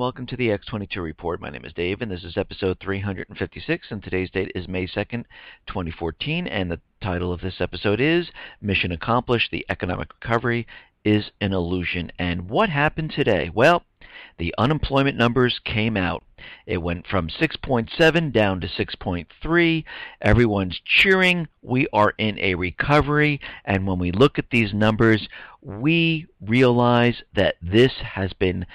welcome to the X22 Report. My name is Dave, and this is episode 356, and today's date is May 2nd, 2014, and the title of this episode is Mission Accomplished, the Economic Recovery is an Illusion. And what happened today? Well, the unemployment numbers came out. It went from 6.7 down to 6.3. Everyone's cheering. We are in a recovery. And when we look at these numbers, we realize that this has been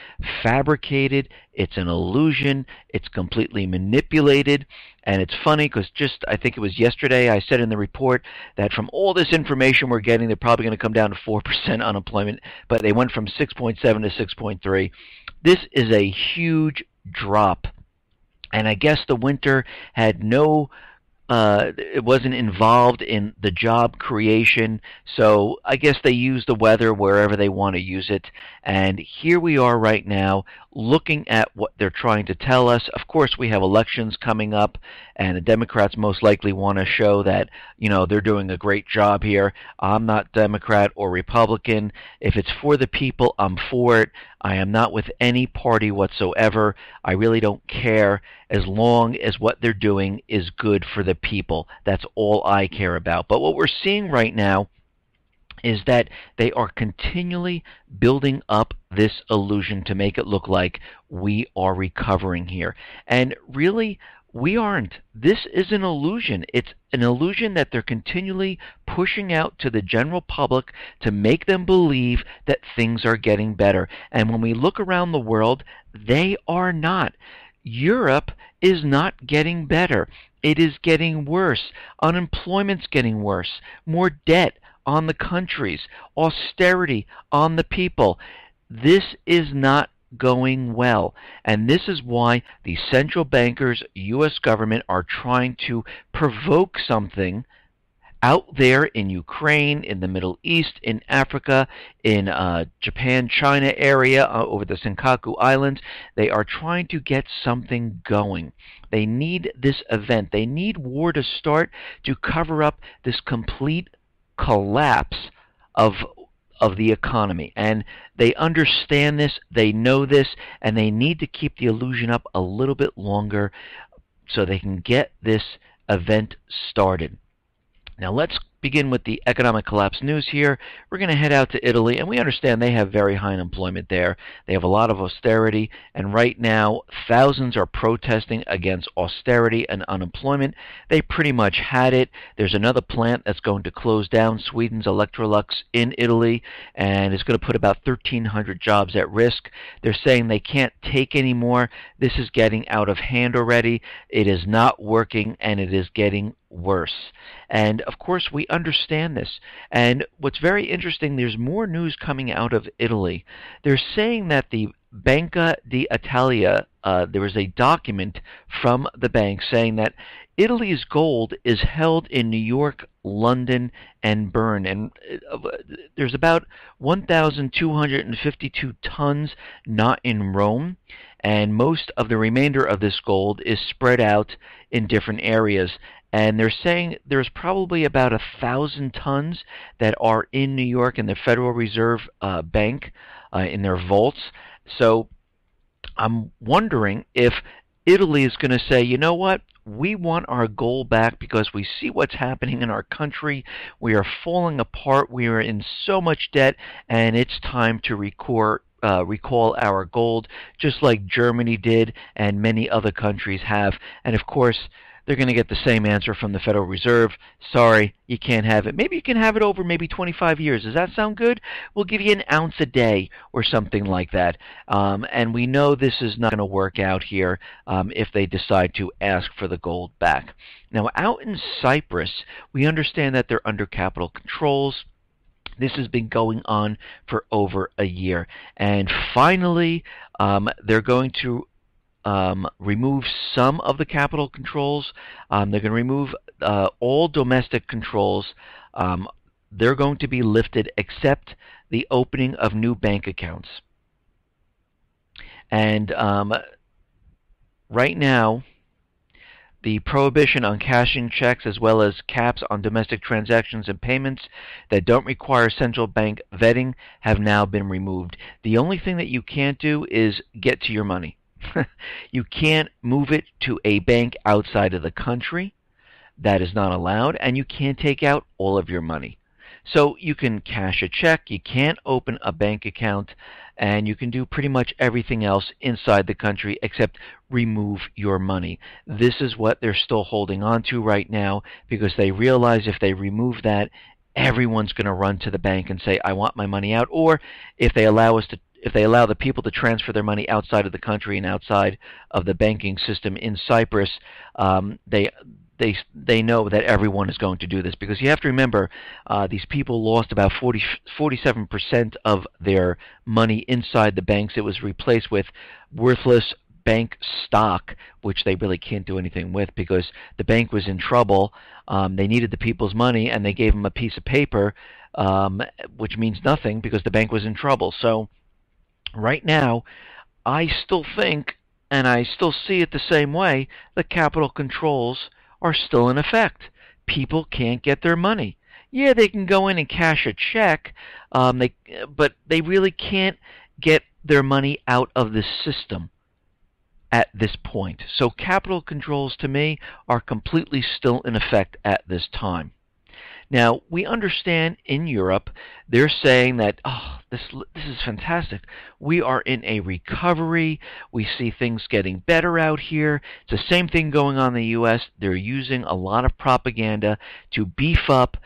fabricated. It's an illusion. It's completely manipulated. And it's funny because I think it was yesterday, I said in the report that from all this information we're getting, they're probably going to come down to 4% unemployment. But they went from 6.7 to 6.3. This is a huge drop. And I guess the winter had it wasn't involved in the job creation, so I guess they use the weather wherever they want to use it. And here we are right now looking at what they're trying to tell us. Of course, we have elections coming up, and the Democrats most likely want to show that, they're doing a great job here. I'm not Democrat or Republican. If it's for the people, I'm for it. I am not with any party whatsoever. I really don't care as long as what they're doing is good for the people. That's all I care about. But what we're seeing right now is that they are continually building up this illusion to make it look like we are recovering here. And really, we aren't. This is an illusion. It's an illusion that they're continually pushing out to the general public to make them believe that things are getting better. And when we look around the world, they are not. Europe is not getting better. It is getting worse. Unemployment's getting worse. More debt on the countries. Austerity on the people. This is not going well. And this is why the central bankers, U.S. government, are trying to provoke something out there in Ukraine, in the Middle East, in Africa, in Japan, China area, over the Senkaku Islands. They are trying to get something going. They need this event. They need war to start to cover up this complete collapse of the economy. And they understand this, they know this, and they need to keep the illusion up a little bit longer so they can get this event started. Now let's begin with the economic collapse news here. We're going to head out to Italy, and we understand they have very high unemployment there. They have a lot of austerity, and right now thousands are protesting against austerity and unemployment. They pretty much had it. There's another plant that's going to close down, Sweden's Electrolux in Italy, and it's going to put about 1,300 jobs at risk. They're saying they can't take any more. This is getting out of hand already. It is not working, and it is getting worse. And of course we understand this. And what's very interesting, there's more news coming out of Italy. They're saying that the Banca d'Italia, there was a document from the bank saying that Italy's gold is held in New York, London, and Bern. And there's about 1,252 tons not in Rome. And most of the remainder of this gold is spread out in different areas. And they're saying there's probably about 1,000 tons that are in New York in the Federal Reserve Bank in their vaults. So I'm wondering if Italy is going to say, you know what, we want our gold back because we see what's happening in our country. We are falling apart. We are in so much debt, and it's time to recall our gold, just like Germany did and many other countries have. And of course, they're going to get the same answer from the Federal Reserve. Sorry, you can't have it. Maybe you can have it over maybe 25 years. Does that sound good? We'll give you an ounce a day or something like that. And we know this is not going to work out here if they decide to ask for the gold back. Now, out in Cyprus, we understand that they're under capital controls. This has been going on for over a year. And finally, they're going to remove some of the capital controls. They're going to remove all domestic controls. They're going to be lifted except the opening of new bank accounts. And right now, The prohibition on cashing checks as well as caps on domestic transactions and payments that don't require central bank vetting have now been removed. The only thing that you can't do is get to your money. You can't move it to a bank outside of the country. That is not allowed, and you can't take out all of your money. So you can cash a check, you can't open a bank account, and you can do pretty much everything else inside the country except remove your money. This is what they're still holding on to right now, because they realize if they remove that, everyone's going to run to the bank and say, I want my money out. Or if they allow the people to transfer their money outside of the country and outside of the banking system in Cyprus, they know that everyone is going to do this, because you have to remember these people lost about 47% of their money inside the banks. It was replaced with worthless bank stock, which they really can't do anything with because the bank was in trouble. They needed the people's money, and they gave them a piece of paper, which means nothing because the bank was in trouble. So right now, I still think, and I still see it the same way, the capital controls are still in effect. People can't get their money. Yeah, they can go in and cash a check, but they really can't get their money out of the system at this point. So capital controls, to me, are completely still in effect at this time. Now, we understand in Europe, they're saying that, oh, this is fantastic. We are in a recovery. We see things getting better out here. It's the same thing going on in the U.S. They're using a lot of propaganda to beef up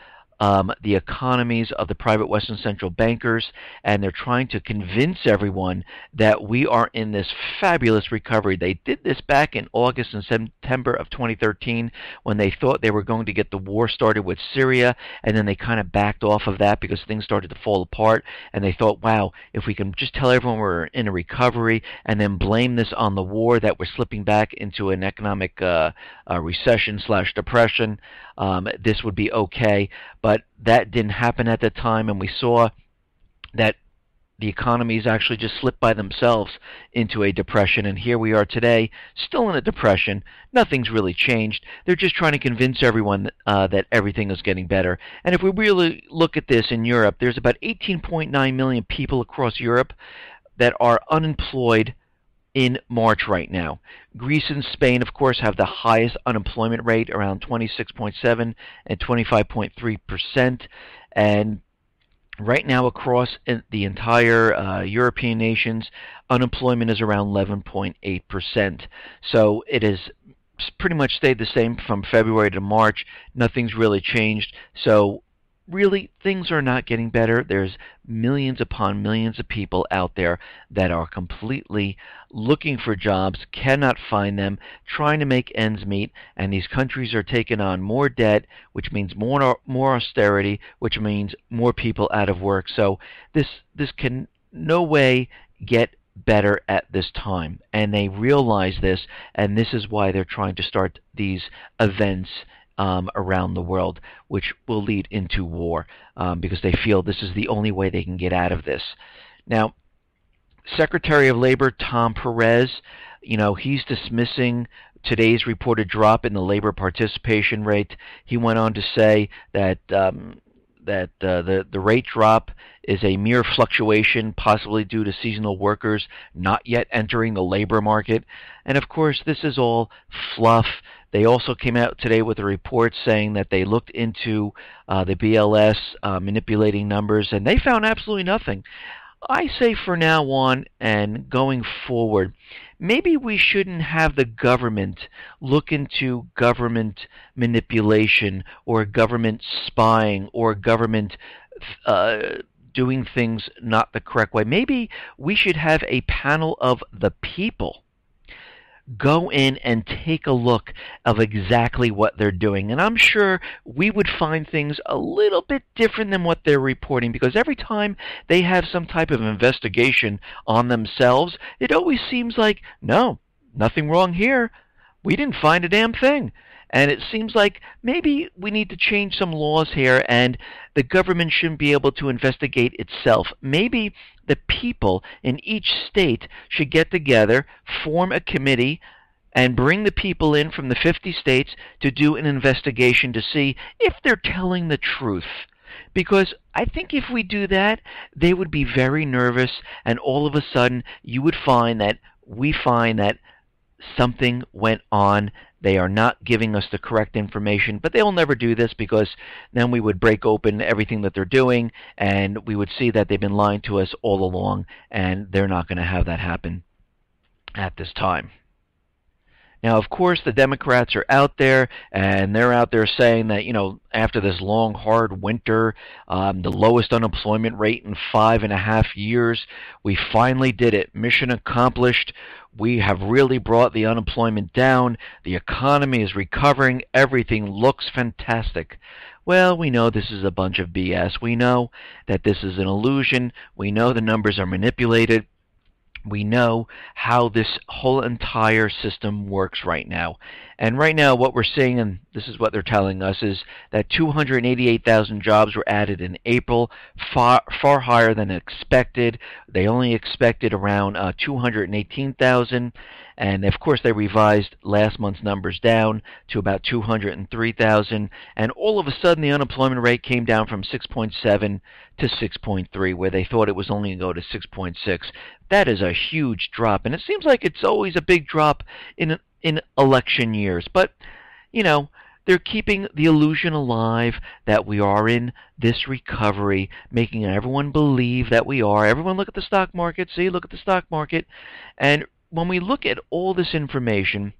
the economies of the private Western central bankers, and they're trying to convince everyone that we are in this fabulous recovery. They did this back in August and September of 2013 when they thought they were going to get the war started with Syria, and then they kind of backed off of that because things started to fall apart, and they thought, wow, if we can just tell everyone we're in a recovery and then blame this on the war, that we're slipping back into an economic recession/depression, this would be okay. But that didn't happen at the time, and we saw that the economies actually just slipped by themselves into a depression, and here we are today, still in a depression. Nothing's really changed. They're just trying to convince everyone that everything is getting better. And if we really look at this in Europe, there's about 18.9 million people across Europe that are unemployed in March right now. Greece and Spain, of course, have the highest unemployment rate, around 26.7 and 25.3%. And right now across the entire European nations, unemployment is around 11.8%. So it has pretty much stayed the same from February to March. Nothing's really changed. So really, things are not getting better. There's millions upon millions of people out there that are completely looking for jobs, cannot find them, trying to make ends meet, and these countries are taking on more debt, which means more austerity, which means more people out of work. So this can no way get better at this time, and they realize this, and this is why they're trying to start these events around the world, which will lead into war, because they feel this is the only way they can get out of this. Now, Secretary of Labor Tom Perez, he's dismissing today's reported drop in the labor participation rate. He went on to say that the rate drop is a mere fluctuation, possibly due to seasonal workers not yet entering the labor market. And of course, this is all fluff. They also came out today with a report saying that they looked into the BLS manipulating numbers, and they found absolutely nothing. I say for now on and going forward, maybe we shouldn't have the government look into government manipulation or government spying or government doing things not the correct way. Maybe we should have a panel of the people go in and take a look of exactly what they're doing. And I'm sure we would find things a little bit different than what they're reporting, because every time they have some type of investigation on themselves, it always seems like, no, nothing wrong here. We didn't find a damn thing. And it seems like maybe we need to change some laws here, and the government shouldn't be able to investigate itself. Maybe the people in each state should get together, form a committee, and bring the people in from the 50 states to do an investigation to see if they're telling the truth. Because I think if we do that, they would be very nervous, and all of a sudden you would find that something went on. They are not giving us the correct information, but they'll never do this, because then we would break open everything that they're doing, and we would see that they've been lying to us all along, and they're not going to have that happen at this time. Now, of course, the Democrats are out there, and they're out there saying that, after this long, hard winter, the lowest unemployment rate in 5.5 years, we finally did it. Mission accomplished. We have really brought the unemployment down. The economy is recovering. Everything looks fantastic. Well, we know this is a bunch of BS. We know that this is an illusion. We know the numbers are manipulated. We know how this whole entire system works right now. And right now what we're seeing, and this is what they're telling us, is that 288,000 jobs were added in April, far higher than expected. They only expected around 218,000. And of course they revised last month's numbers down to about 203,000. And all of a sudden the unemployment rate came down from 6.7 to 6.3, where they thought it was only going to go to 6.6. That is a huge drop. And it seems like it's always a big drop in election years. But, they're keeping the illusion alive that we are in this recovery, making everyone believe that we are. Everyone look at the stock market. See, look at the stock market. And when we look at all this information,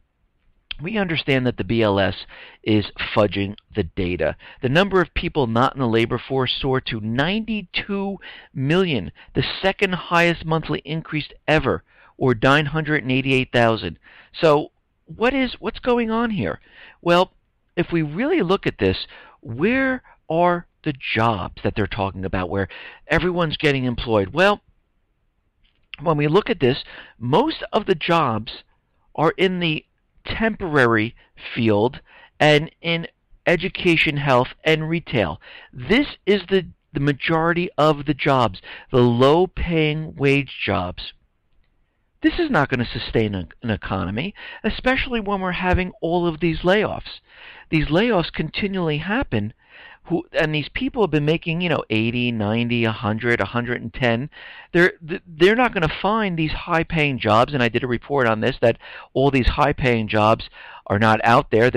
we understand that the BLS is fudging the data. The number of people not in the labor force soared to 92 million, the second highest monthly increase ever, or 988,000. So what's going on here? Well, if we really look at this, where are the jobs that they're talking about where everyone's getting employed? Well, when we look at this, most of the jobs are in the temporary field and in education, health, and retail. This is the majority of the jobs, the low-paying wage jobs. This is not going to sustain an economy, especially when we're having all of these layoffs. These layoffs continually happen, and these people have been making, 80, 90, 100, 110. They're not going to find these high-paying jobs, and I did a report on this, that all these high-paying jobs are not out there.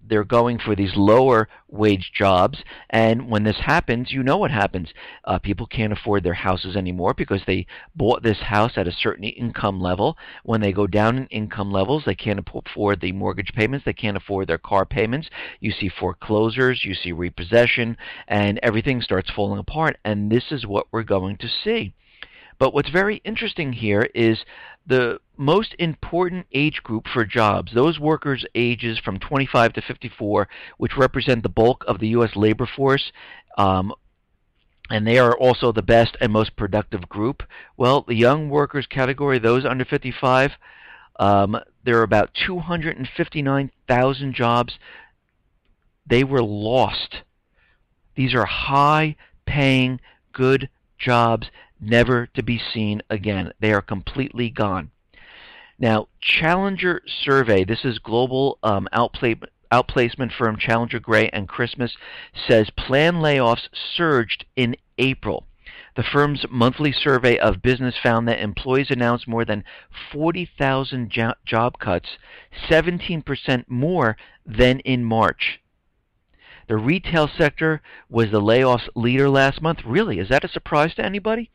They're going for these lower wage jobs, and when this happens, you know what happens. People can't afford their houses anymore because they bought this house at a certain income level. When they go down in income levels, they can't afford the mortgage payments, they can't afford their car payments. You see foreclosures, you see repossession, and everything starts falling apart, and this is what we're going to see. But what's very interesting here is the most important age group for jobs, those workers ages from 25 to 54, which represent the bulk of the U.S. labor force, and they are also the best and most productive group. Well, the young workers category, those under 55, there are about 259,000 jobs. They were lost. These are high-paying, good jobs, never to be seen again. They are completely gone. Now, Challenger Survey, this is global outplacement firm Challenger Gray and Christmas, says planned layoffs surged in April. The firm's monthly survey of business found that employees announced more than 40,000 job cuts, 17% more than in March. The retail sector was the layoffs leader last month. Really, is that a surprise to anybody?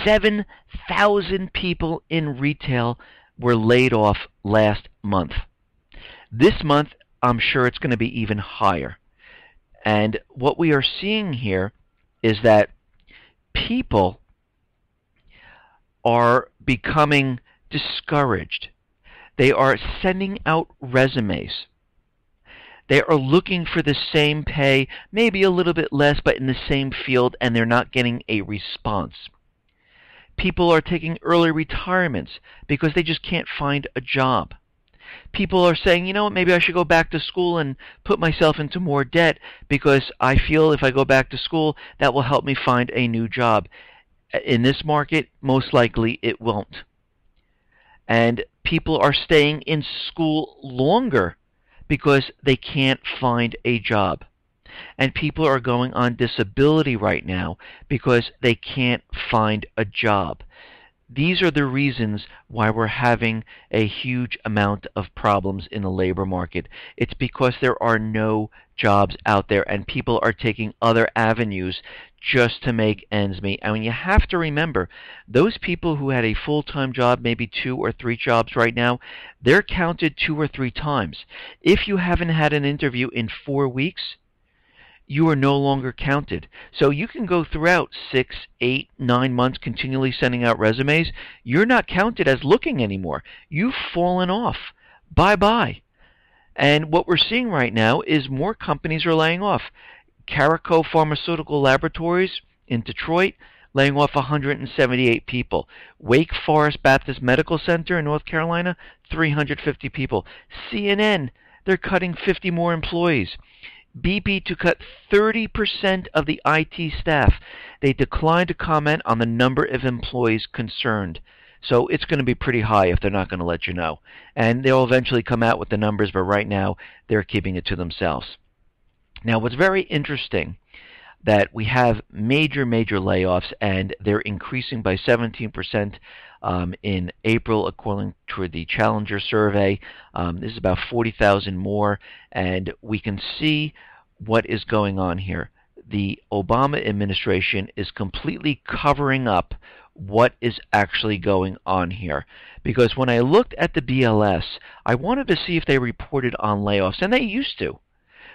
7,000 people in retail were laid off last month. This month, I'm sure it's going to be even higher. And what we are seeing here is that people are becoming discouraged. They are sending out resumes. They are looking for the same pay, maybe a little bit less, but in the same field, and they're not getting a response. People are taking early retirements because they just can't find a job. People are saying, you know what, maybe I should go back to school and put myself into more debt because I feel if I go back to school, that will help me find a new job. In this market, most likely it won't. And People are staying in school longer because they can't find a job. And people are going on disability right now because they can't find a job. These are the reasons why we're having a huge amount of problems in the labor market. It's because there are no jobs out there and people are taking other avenues just to make ends meet. I mean, you have to remember, those people who had a full-time job, maybe 2 or 3 jobs right now, they're counted 2 or 3 times. If you haven't had an interview in 4 weeks, you are no longer counted. So you can go throughout 6, 8, 9 months continually sending out resumes. You're not counted as looking anymore. You've fallen off. Bye-bye. And what we're seeing right now is more companies are laying off. Carico Pharmaceutical Laboratories in Detroit, laying off 178 people. Wake Forest Baptist Medical Center in North Carolina, 350 people. CNN, they're cutting 50 more employees. BP to cut 30% of the IT staff. They declined to comment on the number of employees concerned. So it's going to be pretty high if they're not going to let you know. And they'll eventually come out with the numbers, but right now they're keeping it to themselves. Now, what's very interesting, that we have major layoffs, and they're increasing by 17% in April, according to the Challenger survey. This is about 40,000 more, and we can see what is going on here. The Obama administration is completely covering up what is actually going on here. Because when I looked at the BLS, I wanted to see if they reported on layoffs, and they used to.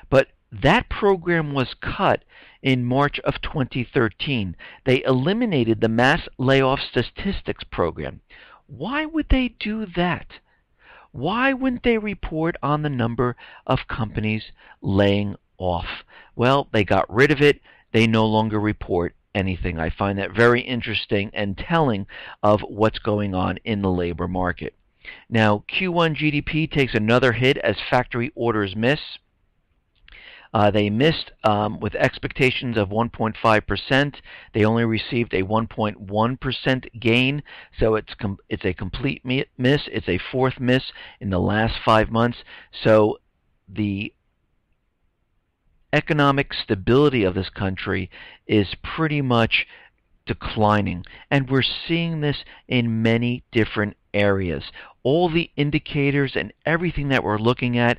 But that program was cut in March of 2013. They eliminated the mass layoff statistics program. Why would they do that? Why wouldn't they report on the number of companies laying off? Well, they got rid of it. They no longer report anything. I find that very interesting and telling of what's going on in the labor market. Now, Q1 GDP takes another hit as factory orders miss. They missed with expectations of 1.5%. They only received a 1.1% gain, so it's a complete miss. It's a fourth miss in the last 5 months. So the economic stability of this country is pretty much declining, and we're seeing this in many different areas. All the indicators and everything that we're looking at,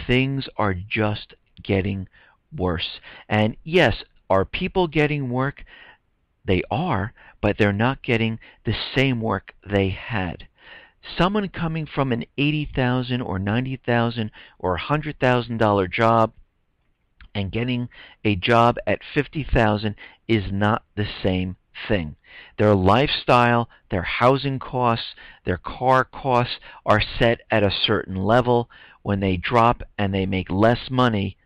things are just getting worse. And yes, are people getting work? They are, but they're not getting the same work they had. Someone coming from an $80,000 or $90,000 or $100,000 job and getting a job at $50,000 is not the same thing. Their lifestyle, their housing costs, their car costs are set at a certain level. When they drop and they make less money,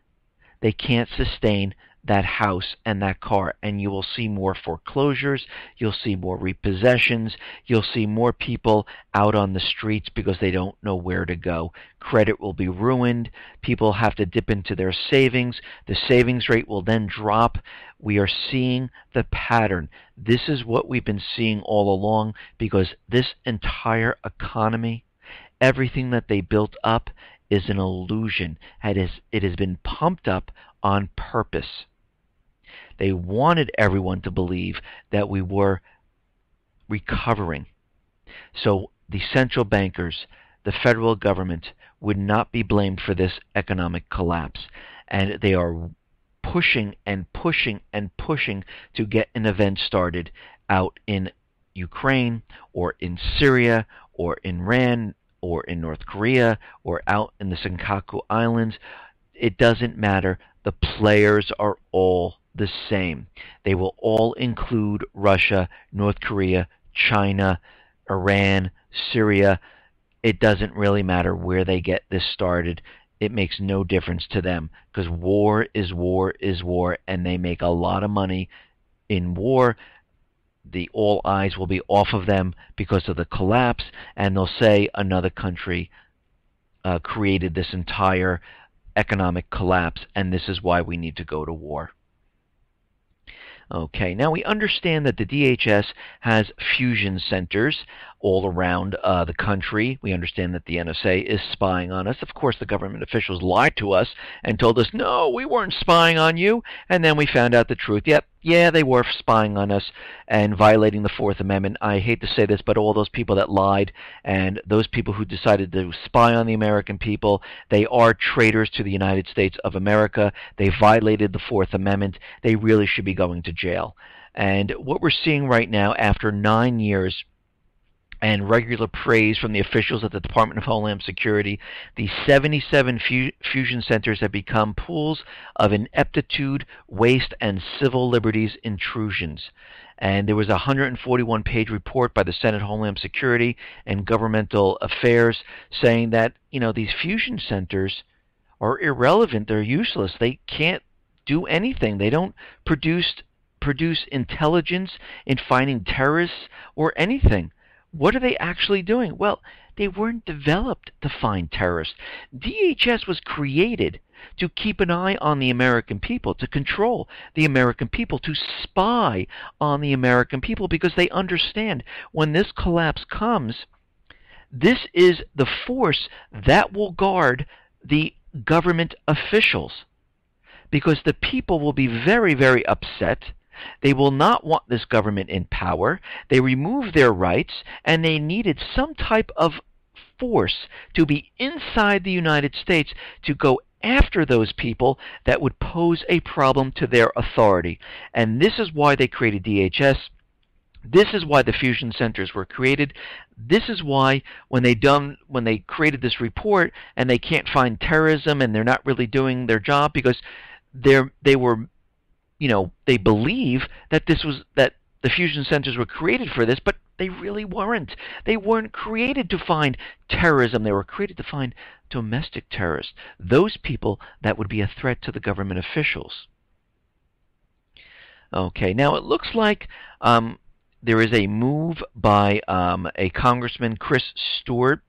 they can't sustain that house and that car, and you will see more foreclosures, you'll see more repossessions, you'll see more people out on the streets because they don't know where to go. Credit will be ruined, people have to dip into their savings, the savings rate will then drop. We are seeing the pattern. This is what we've been seeing all along, because this entire economy, everything that they built up, is an illusion. It has been pumped up on purpose. They wanted everyone to believe that we were recovering. So the central bankers, the federal government, would not be blamed for this economic collapse. And they are pushing and pushing and pushing to get an event started out in Ukraine or in Syria or in Iran or in North Korea or out in the Senkaku Islands. It doesn't matter. The players are all the same. They will all include Russia, North Korea, China, Iran, Syria. It doesn't really matter where they get this started. It makes no difference to them, because war is war is war, and they make a lot of money in war. All eyes will be off of them because of the collapse, and they'll say another country created this entire economic collapse, and this is why we need to go to war. Okay, now we understand that the DHS has fusion centers all around the country. We understand that the NSA is spying on us. Of course, the government officials lied to us and told us, no, we weren't spying on you. And then we found out the truth. Yep, yeah, they were spying on us and violating the Fourth Amendment. I hate to say this, but all those people that lied and those people who decided to spy on the American people, they are traitors to the United States of America. They violated the Fourth Amendment. They really should be going to jail. And what we're seeing right now, after 9 years and regular praise from the officials at the Department of Homeland Security, the 77 fusion centers have become pools of ineptitude, waste, and civil liberties intrusions. And there was a 141-page report by the Senate Homeland Security and Governmental Affairs saying that, these fusion centers are irrelevant. They're useless. They can't do anything. They don't produce intelligence in finding terrorists or anything. What are they actually doing? Well, they weren't developed to find terrorists. DHS was created to keep an eye on the American people, to control the American people, to spy on the American people, because they understand when this collapse comes, this is the force that will guard the government officials, because the people will be very, very upset. They will not want this government in power. They removed their rights, and they needed some type of force to be inside the United States to go after those people that would pose a problem to their authority. And this is why they created DHS. This is why the fusion centers were created. This is why when they created this report and they can't find terrorism and they're not really doing their job, because they believe that the fusion centers were created for this, but they really weren't. They weren't created to find terrorism. They were created to find domestic terrorists, those people that would be a threat to the government officials. Okay, now it looks like there is a move by a Congressman, Chris Stewart,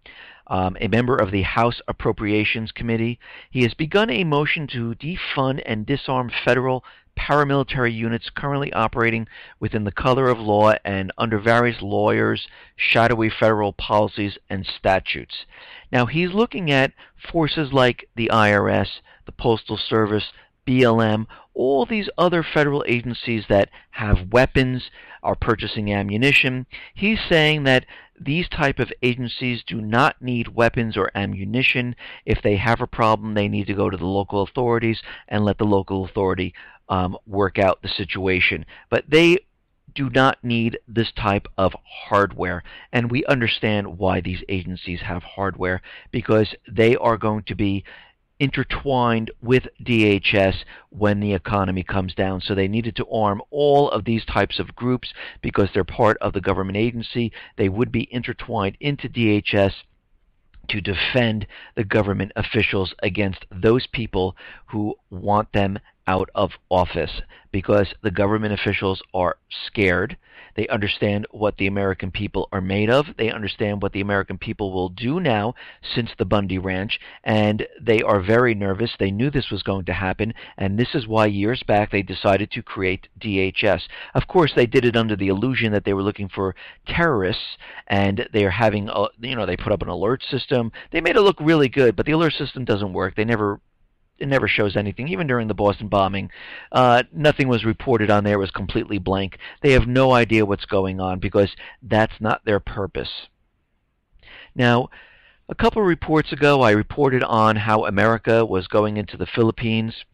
a member of the House Appropriations Committee. He has begun a motion to defund and disarm federal paramilitary units currently operating within the color of law and under various lawyers' shadowy federal policies and statutes. Now, he's looking at forces like the IRS, the Postal Service, BLM, all these other federal agencies that have weapons, are purchasing ammunition. He's saying that these type of agencies do not need weapons or ammunition. If they have a problem, they need to go to the local authorities and let the local authority work out the situation. But they do not need this type of hardware. And we understand why these agencies have hardware, because they are going to be intertwined with DHS when the economy comes down. So they needed to arm all of these types of groups because they're part of the government agency. They would be intertwined into DHS to defend the government officials against those people who want them out of office, because the government officials are scared. They understand what the American people are made of. They understand what the American people will do now since the Bundy Ranch, and they are very nervous. They knew this was going to happen, and this is why years back they decided to create DHS. Of course, they did it under the illusion that they were looking for terrorists, and they're having, they put up an alert system. They made it look really good, but the alert system doesn't work. It never shows anything. Even during the Boston bombing, nothing was reported on there. It was completely blank. They have no idea what's going on because that's not their purpose. Now, a couple of reports ago, I reported on how America was going into the Philippines.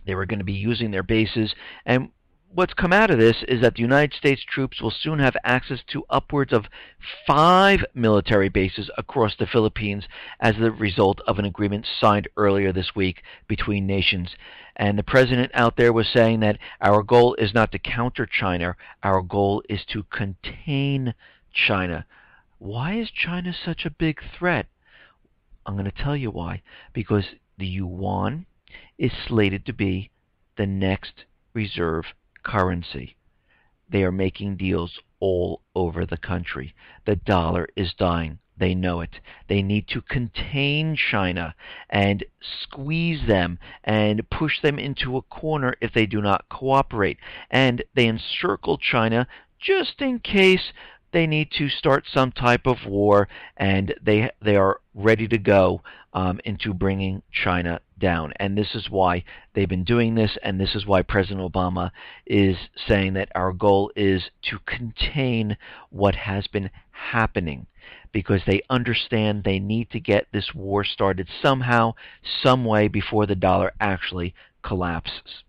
They were going to be using their bases, and what's come out of this is that the United States troops will soon have access to upwards of 5 military bases across the Philippines as the result of an agreement signed earlier this week between nations. And the president out there was saying that our goal is not to counter China, our goal is to contain China. Why is China such a big threat? I'm going to tell you why. Because the yuan is slated to be the next reserve currency. They are making deals all over the country. The dollar is dying. they know it. They need to contain China and squeeze them and push them into a corner if they do not cooperate. And they encircle China just in case they need to start some type of war, and they are ready to go into bringing China down. And this is why they've been doing this, and this is why President Obama is saying that our goal is to contain what has been happening, because they understand they need to get this war started somehow, some way, before the dollar actually collapses.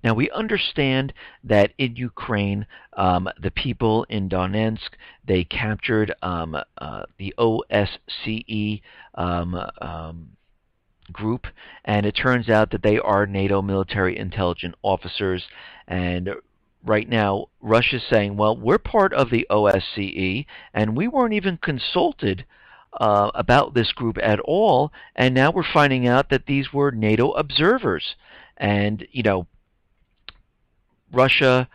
Now, we understand that in Ukraine, the people in Donetsk, they captured the OSCE group, and it turns out that they are NATO military intelligence officers. And right now, Russia's saying, well, we're part of the OSCE, and we weren't even consulted about this group at all, and now we're finding out that these were NATO observers. And, you know, Russia,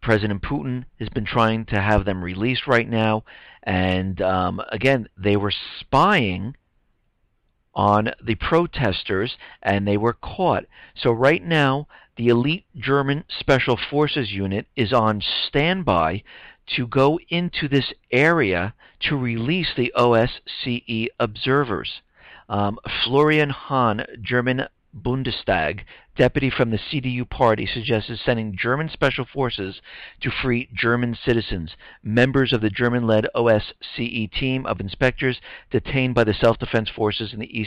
President Putin has been trying to have them released right now, and again, they were spying on the protesters, and they were caught. So right now, the elite German Special Forces unit is on standby to go into this area to release the OSCE observers. Florian Hahn, German Bundestag deputy from the CDU party, suggested sending German special forces to free German citizens, members of the German-led OSCE team of inspectors detained by the self-defense forces in the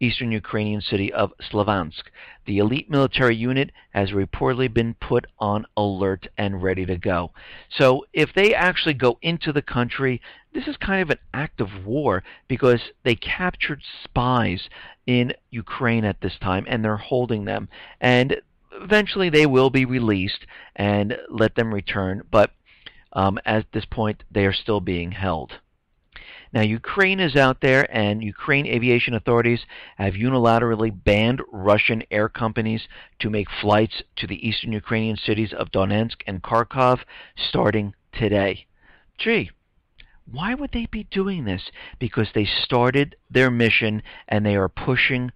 eastern Ukrainian city of Slavansk. The elite military unit has reportedly been put on alert and ready to go. So if they actually go into the country, this is kind of an act of war, because they captured spies in Ukraine at this time, and they're holding them. And eventually they will be released and let them return, but at this point they are still being held. Now, Ukraine is out there, and Ukraine aviation authorities have unilaterally banned Russian air companies to make flights to the eastern Ukrainian cities of Donetsk and Kharkov starting today. Gee, why would they be doing this? Because they started their mission and they are pushing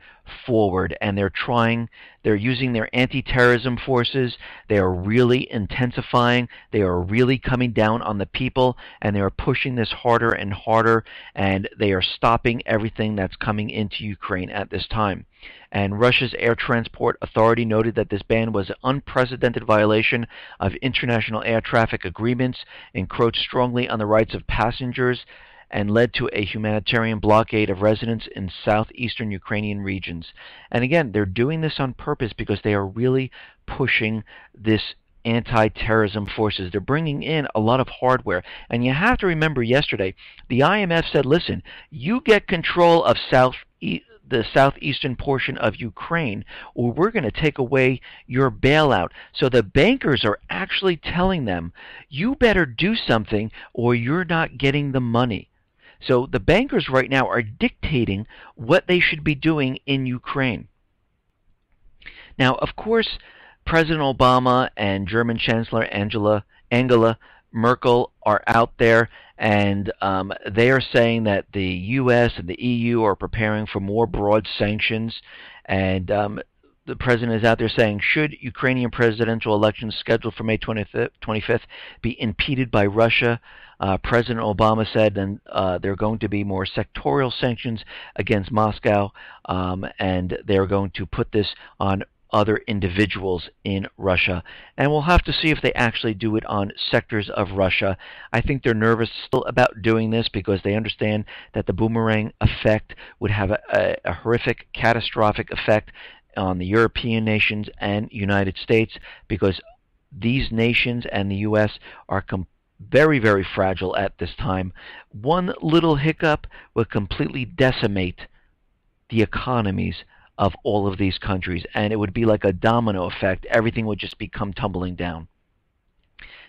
forward, and they're using their anti-terrorism forces. They are really intensifying. They are really coming down on the people, and they are pushing this harder and harder, and they are stopping everything that's coming into Ukraine at this time. And Russia's Air Transport Authority noted that this ban was an unprecedented violation of international air traffic agreements, encroached strongly on the rights of passengers, and led to a humanitarian blockade of residents in southeastern Ukrainian regions. And again, they're doing this on purpose because they are really pushing this anti-terrorism forces. They're bringing in a lot of hardware. And you have to remember, yesterday, the IMF said, listen, you get control of the southeastern portion of Ukraine, or we're going to take away your bailout. So the bankers are actually telling them, you better do something or you're not getting the money. So the bankers right now are dictating what they should be doing in Ukraine. Now, of course, President Obama and German Chancellor Angela Merkel are out there, and they are saying that the U.S. and the EU are preparing for more broad sanctions. And the president is out there saying, should Ukrainian presidential elections scheduled for May 25th be impeded by Russia, President Obama said, and there are going to be more sectorial sanctions against Moscow, and they're going to put this on other individuals in Russia. And we'll have to see if they actually do it on sectors of Russia. I think they're nervous still about doing this because they understand that the boomerang effect would have a horrific, catastrophic effect on the European nations and United States, because these nations and the U.S. are very, very fragile at this time. One little hiccup would completely decimate the economies of all of these countries, and it would be like a domino effect. Everything would just become tumbling down.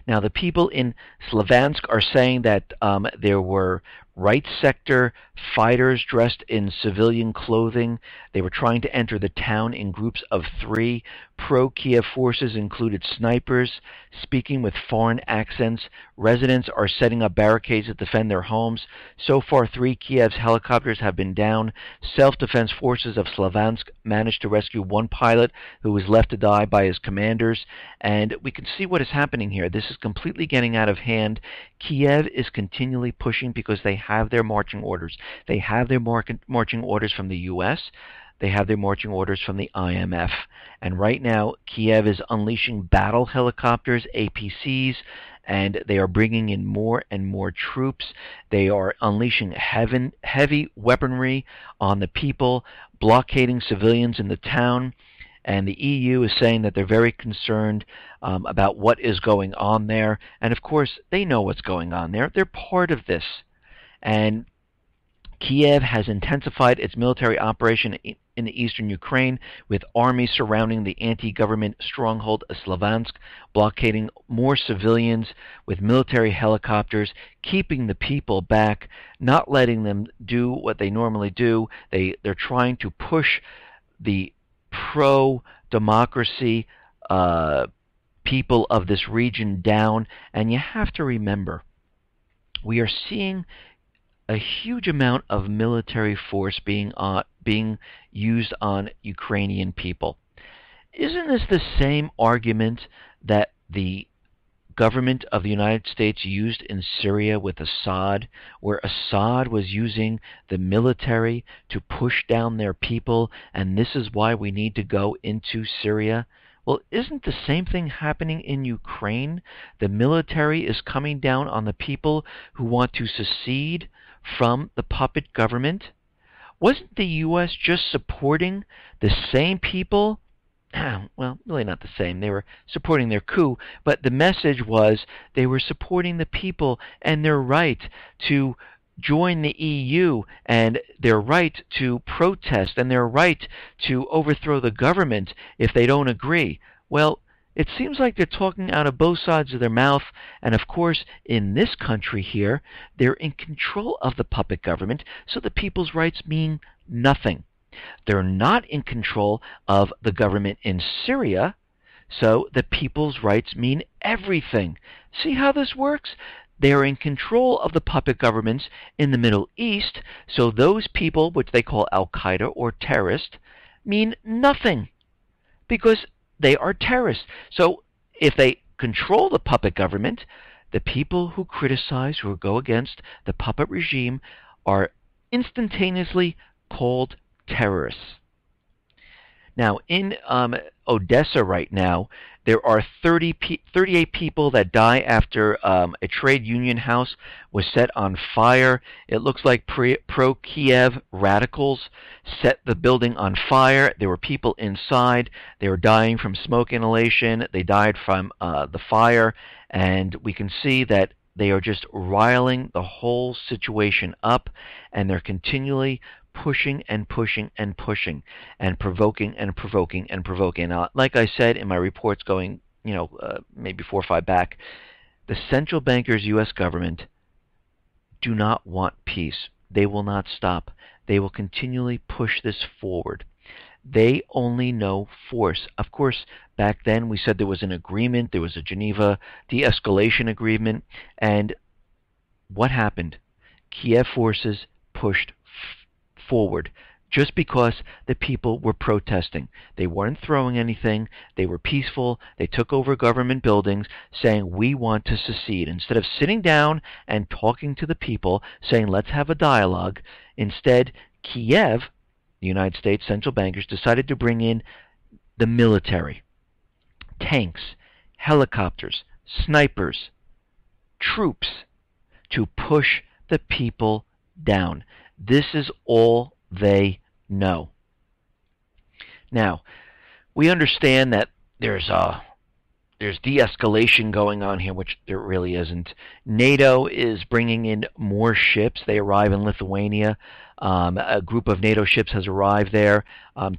Now, the people in Slavansk are saying that there were right sector fighters dressed in civilian clothing. They were trying to enter the town in groups of 3. Pro-Kiev forces included snipers speaking with foreign accents. Residents are setting up barricades to defend their homes. So far, 3 Kiev's helicopters have been down. Self-defense forces of Slavansk managed to rescue 1 pilot who was left to die by his commanders. And we can see what is happening here. This is completely getting out of hand. Kiev is continually pushing because they have their marching orders. They have their marching orders from the U.S., they have their marching orders from the IMF. And right now, Kiev is unleashing battle helicopters, APCs, and they are bringing in more and more troops. They are unleashing heavy weaponry on the people, blockading civilians in the town. And the EU is saying that they're very concerned about what is going on there. And of course, they know what's going on there. They're part of this. And Kiev has intensified its military operation in the eastern Ukraine, with armies surrounding the anti-government stronghold of Slavansk, blockading more civilians with military helicopters, keeping the people back, not letting them do what they normally do. They're trying to push the pro-democracy people of this region down. And you have to remember, we are seeing a huge amount of military force being used on Ukrainian people. Isn't this the same argument that the government of the United States used in Syria with Assad, where Assad was using the military to push down their people, and this is why we need to go into Syria? Well, isn't the same thing happening in Ukraine? The military is coming down on the people who want to secede from the puppet government. Wasn't the U.S. just supporting the same people? Well, really not the same. They were supporting their coup, but the message was they were supporting the people and their right to join the EU and their right to protest and their right to overthrow the government if they don't agree. Well, it seems like they're talking out of both sides of their mouth, and of course, in this country here, they're in control of the puppet government, so the people's rights mean nothing. They're not in control of the government in Syria, so the people's rights mean everything. See how this works? They're in control of the puppet governments in the Middle East, so those people, which they call Al-Qaeda or terrorists, mean nothing, because they are terrorists. So if they control the puppet government, the people who criticize or go against the puppet regime are instantaneously called terrorists. Now, in Odessa right now, there are 38 people that die after a trade union house was set on fire. It looks like pro-Kiev radicals set the building on fire. There were people inside. They were dying from smoke inhalation. They died from the fire. And we can see that they are just riling the whole situation up, and they're continually pushing and pushing and pushing and provoking and provoking and provoking. Now, like I said in my reports going, maybe 4 or 5 back, the central bankers, U.S. government, do not want peace. They will not stop. They will continually push this forward. They only know force. Of course, back then we said there was an agreement. There was a Geneva de-escalation agreement. And what happened? Kiev forces pushed forward just because the people were protesting. They weren't throwing anything. They were peaceful. They took over government buildings saying, we want to secede. Instead of sitting down and talking to the people, saying, let's have a dialogue, instead, Kiev, the United States central bankers, decided to bring in the military, tanks, helicopters, snipers, troops, to push the people down. This is all they know. Now, we understand that there's de-escalation going on here, which there really isn't. NATO is bringing in more ships. They arrive in Lithuania. A group of NATO ships has arrived there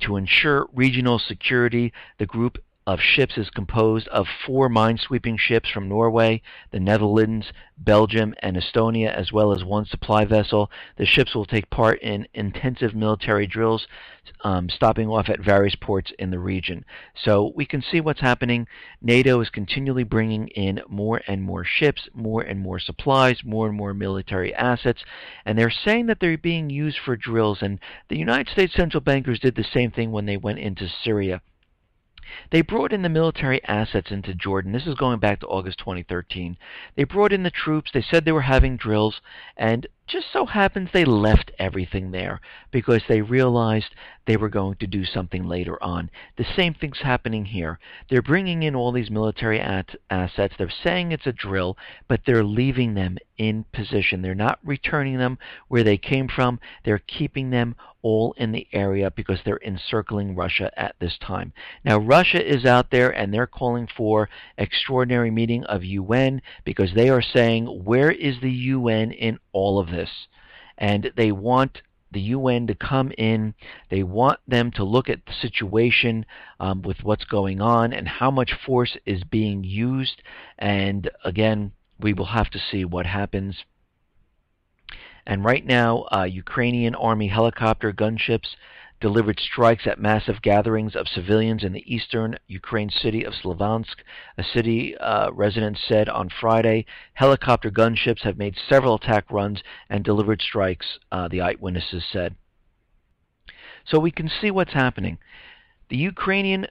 to ensure regional security. The group of ships is composed of 4 minesweeping ships from Norway, the Netherlands, Belgium, and Estonia, as well as 1 supply vessel. The ships will take part in intensive military drills, stopping off at various ports in the region. So we can see what's happening. NATO is continually bringing in more and more ships, more and more supplies, more and more military assets, and they're saying that they're being used for drills. And the United States central bankers did the same thing when they went into Syria. They brought in the military assets into Jordan. This is going back to August 2013. They brought in the troops. They said they were having drills, and just so happens they left everything there because they realized they were going to do something later on. The same thing's happening here. They're bringing in all these military assets. They're saying it's a drill, but they're leaving them in position. They're not returning them where they came from. They're keeping them all in the area because they're encircling Russia at this time. Now, Russia is out there and they're calling for extraordinary meeting of UN because they are saying, where is the UN in all of this? And they want the UN to come in. They want them to look at the situation with what's going on and how much force is being used. And again, we will have to see what happens. And right now, Ukrainian army helicopter gunships delivered strikes at massive gatherings of civilians in the eastern Ukraine city of Slavyansk. A city resident said on Friday, helicopter gunships have made several attack runs and delivered strikes, the eyewitnesses said. So we can see what's happening. The Ukrainian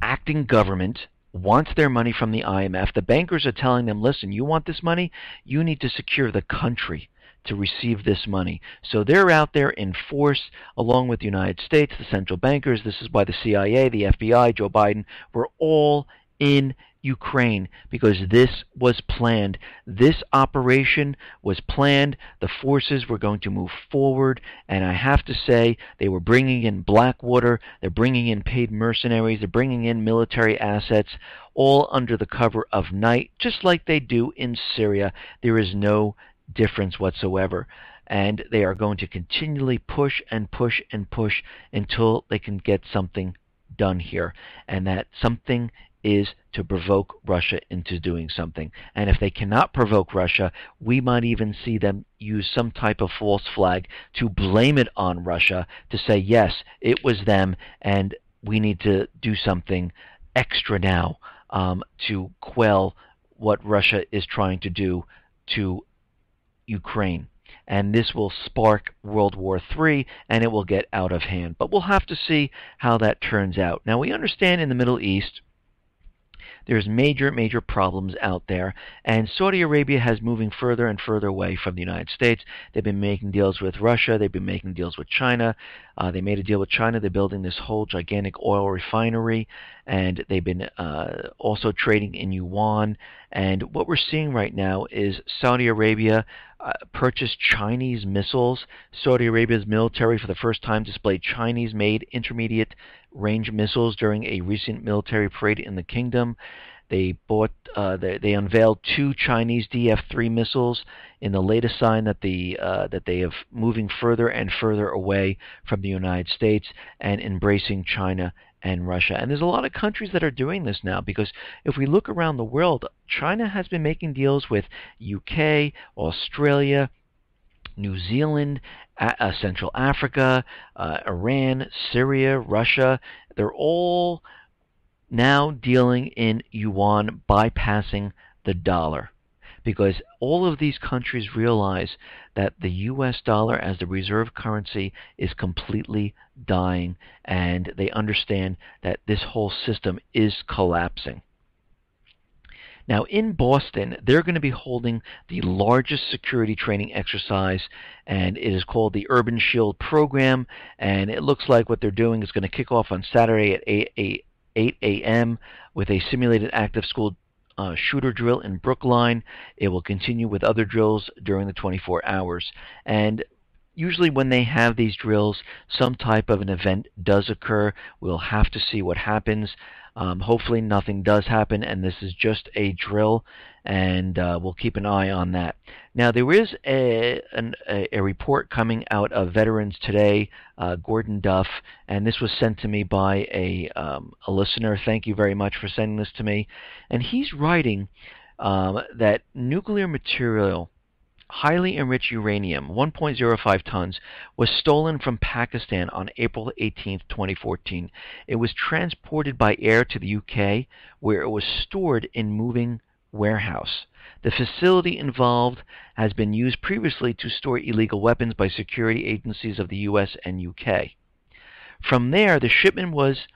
acting government wants their money from the IMF. The bankers are telling them, listen, you want this money? You need to secure the country to receive this money. So they're out there in force along with the United States, the central bankers. This is why the CIA, the FBI, Joe Biden were all in Ukraine because this was planned. This operation was planned. The forces were going to move forward, and I have to say they were bringing in Blackwater, they're bringing in paid mercenaries, they're bringing in military assets, all under the cover of night, just like they do in Syria. There is no difference whatsoever, and they are going to continually push and push and push until they can get something done here, and that something is to provoke Russia into doing something. And if they cannot provoke Russia, we might even see them use some type of false flag to blame it on Russia, to say, yes, it was them, and we need to do something extra now to quell what Russia is trying to do to Ukraine. And this will spark World War III, and it will get out of hand. But we'll have to see how that turns out. Now, we understand in the Middle East, there's major problems out there, and Saudi Arabia has moving further and further away from the United States. They've been making deals with Russia. They've been making deals with China. They made a deal with China. They're building this whole gigantic oil refinery, and they've been also trading in yuan. And what we're seeing right now is Saudi Arabia purchased Chinese missiles. Saudi Arabia's military for the first time displayed Chinese-made intermediate-range missiles during a recent military parade in the kingdom. They unveiled 2 Chinese DF-3 missiles in the latest sign that they have moving further and further away from the United States and embracing China and Russia. And there's a lot of countries that are doing this now, because if we look around the world, China has been making deals with UK, Australia, New Zealand, Central Africa, Iran, Syria, Russia. They're all now dealing in yuan, bypassing the dollar, because all of these countries realize that the US dollar as the reserve currency is completely dying, and they understand that this whole system is collapsing. Now, in Boston, they're going to be holding the largest security training exercise, and it is called the Urban Shield Program, and it looks like what they're doing is going to kick off on Saturday at 8 a.m. with a simulated active school shooter drill in Brookline. It will continue with other drills during the 24 hours. And Usually when they have these drills, some type of an event does occur. We'll have to see what happens. Hopefully nothing does happen, and this is just a drill, and we'll keep an eye on that. Now, there is a report coming out of Veterans Today, Gordon Duff, and this was sent to me by a listener. Thank you very much for sending this to me. And he's writing that nuclear material, highly enriched uranium, 1.05 tons, was stolen from Pakistan on April 18, 2014. It was transported by air to the UK, where it was stored in moving warehouse. The facility involved has been used previously to store illegal weapons by security agencies of the US and UK. From there, the shipment was,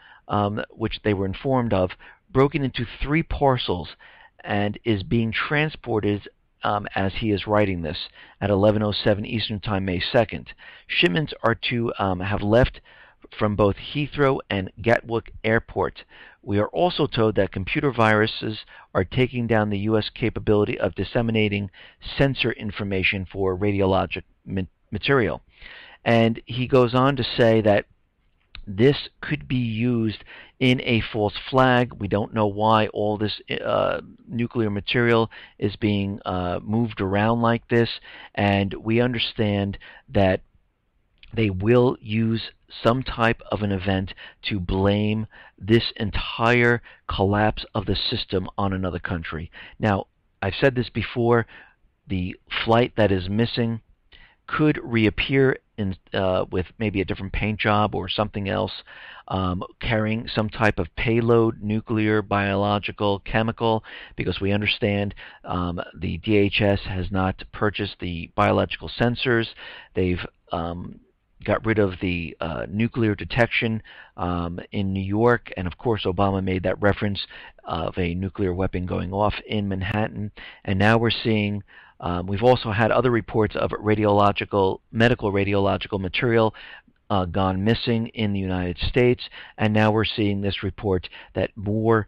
which they were informed of, broken into 3 parcels and is being transported as he is writing this at 11:07 Eastern Time, May 2nd. Shipments are to have left from both Heathrow and Gatwick Airport. We are also told that computer viruses are taking down the U.S. capability of disseminating sensor information for radiologic material. And he goes on to say that this could be used in a false flag. We don't know why all this nuclear material is being moved around like this, and we understand that they will use some type of an event to blame this entire collapse of the system on another country. Now, I've said this before, the flight that is missing could reappear with maybe a different paint job or something else, carrying some type of payload, nuclear, biological, chemical, because we understand the DHS has not purchased the biological sensors. They've got rid of the nuclear detection in New York, and of course Obama made that reference of a nuclear weapon going off in Manhattan. And now we're seeing we've also had other reports of medical radiological material gone missing in the United States, and now we're seeing this report that more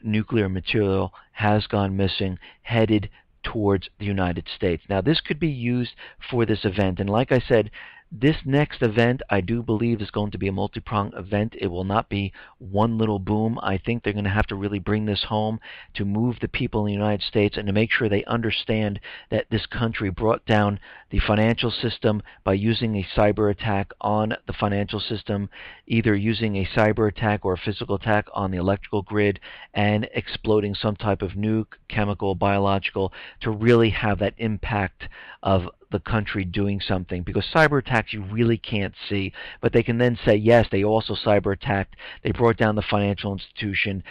nuclear material has gone missing, headed towards the United States. Now, this could be used for this event, and like I said, this next event, I do believe, is going to be a multi-pronged event. It will not be one little boom. I think they're going to have to really bring this home to move the people in the United States and to make sure they understand that this country brought down the financial system by using a cyber attack on the financial system, either using a cyber attack or a physical attack on the electrical grid and exploding some type of nuke, chemical, biological, to really have that impact of the country doing something, because cyber attacks you really can't see, but they can then say, yes, they also cyber attacked, they brought down the financial institution,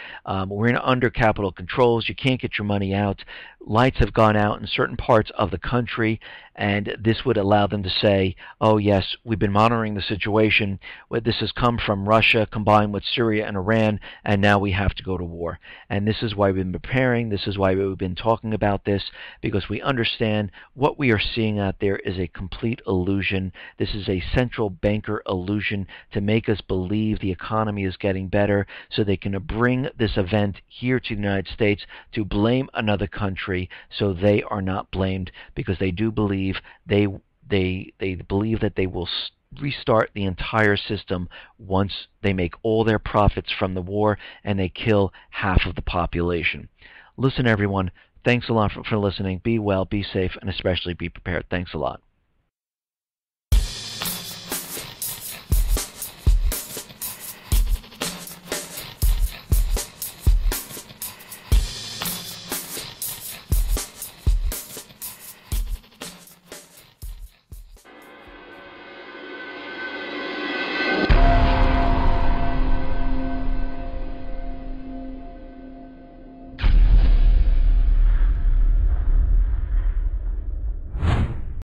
we're under capital controls, you can't get your money out, lights have gone out in certain parts of the country, and this would allow them to say, oh yes, we've been monitoring the situation, this has come from Russia combined with Syria and Iran, and now we have to go to war. And this is why we've been preparing, this is why we've been talking about this, because we understand what we are seeing out there is a complete illusion. This is a central banker illusion to make us believe the economy is getting better so they can bring this event here to the United States to blame another country so they are not blamed, because they do believe they believe that they will restart the entire system once they make all their profits from the war and they kill half of the population. Listen, everyone, thanks a lot for listening. Be well, be safe, and especially be prepared. Thanks a lot.